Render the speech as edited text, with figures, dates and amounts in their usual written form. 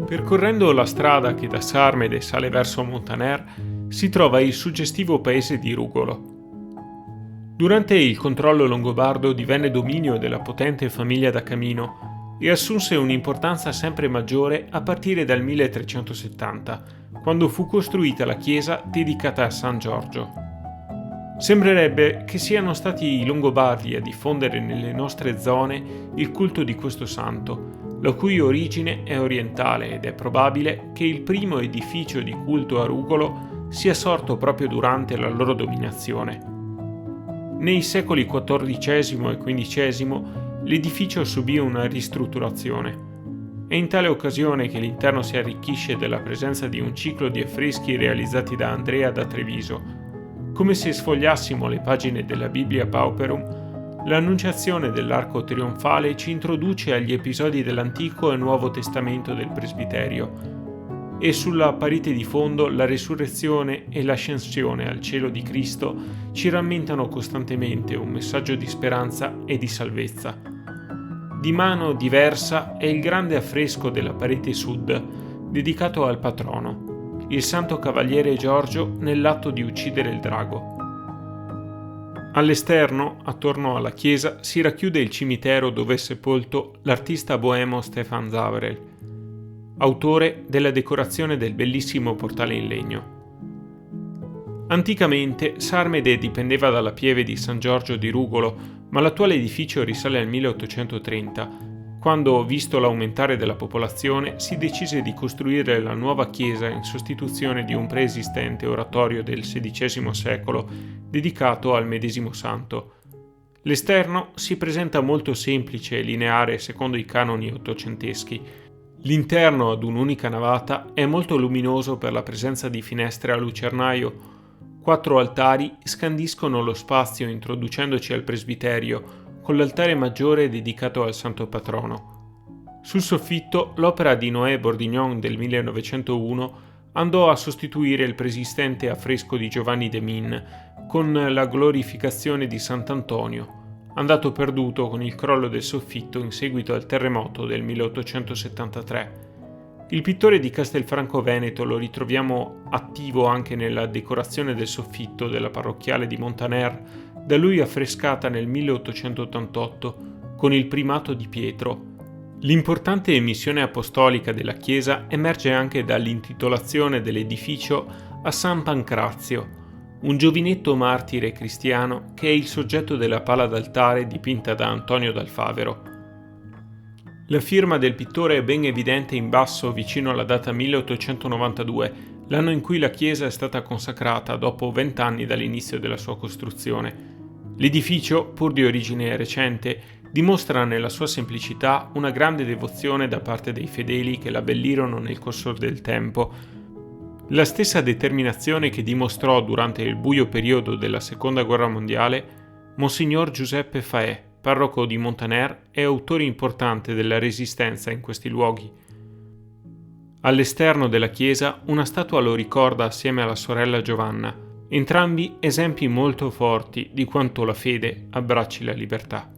Percorrendo la strada che da Sarmede sale verso Montaner, si trova il suggestivo paese di Rugolo. Durante il controllo longobardo divenne dominio della potente famiglia da Camino e assunse un'importanza sempre maggiore a partire dal 1370, quando fu costruita la chiesa dedicata a San Giorgio. Sembrerebbe che siano stati i Longobardi a diffondere nelle nostre zone il culto di questo santo, la cui origine è orientale ed è probabile che il primo edificio di culto a Rugolo sia sorto proprio durante la loro dominazione. Nei secoli XIV e XV l'edificio subì una ristrutturazione. È in tale occasione che l'interno si arricchisce della presenza di un ciclo di affreschi realizzati da Andrea da Treviso. Come se sfogliassimo le pagine della Biblia Pauperum, l'Annunciazione dell'Arco Trionfale ci introduce agli episodi dell'Antico e Nuovo Testamento del Presbiterio e sulla parete di fondo la resurrezione e l'ascensione al cielo di Cristo ci rammentano costantemente un messaggio di speranza e di salvezza. Di mano diversa è il grande affresco della parete sud, dedicato al patrono, il Santo Cavaliere Giorgio nell'atto di uccidere il drago. All'esterno, attorno alla chiesa, si racchiude il cimitero dove è sepolto l'artista boemo Stefan Zavrel, autore della decorazione del bellissimo portale in legno. Anticamente Sarmede dipendeva dalla pieve di San Giorgio di Rugolo, ma l'attuale edificio risale al 1830, quando, visto l'aumentare della popolazione, si decise di costruire la nuova chiesa in sostituzione di un preesistente oratorio del XVI secolo dedicato al medesimo santo. L'esterno si presenta molto semplice e lineare secondo i canoni ottocenteschi. L'interno, ad un'unica navata, è molto luminoso per la presenza di finestre a lucernaio. 4 altari scandiscono lo spazio introducendoci al presbiterio, con l'altare maggiore dedicato al santo patrono. Sul soffitto l'opera di Noé Bordignon del 1901 andò a sostituire il preesistente affresco di Giovanni de Min con la glorificazione di Sant'Antonio, andato perduto con il crollo del soffitto in seguito al terremoto del 1873. Il pittore di Castelfranco Veneto lo ritroviamo attivo anche nella decorazione del soffitto della parrocchiale di Montaner, da lui affrescata nel 1888 con il primato di Pietro. L'importante missione apostolica della chiesa emerge anche dall'intitolazione dell'edificio a San Pancrazio, un giovinetto martire cristiano che è il soggetto della pala d'altare dipinta da Antonio dal Favero. La firma del pittore è ben evidente in basso vicino alla data 1892, l'anno in cui la chiesa è stata consacrata dopo 20 anni dall'inizio della sua costruzione. L'edificio, pur di origine recente, dimostra nella sua semplicità una grande devozione da parte dei fedeli che l'abbellirono nel corso del tempo. La stessa determinazione che dimostrò durante il buio periodo della Seconda Guerra Mondiale Monsignor Giuseppe Faè, parroco di Montaner e autore importante della resistenza in questi luoghi. All'esterno della chiesa una statua lo ricorda assieme alla sorella Giovanna, entrambi esempi molto forti di quanto la fede abbracci la libertà.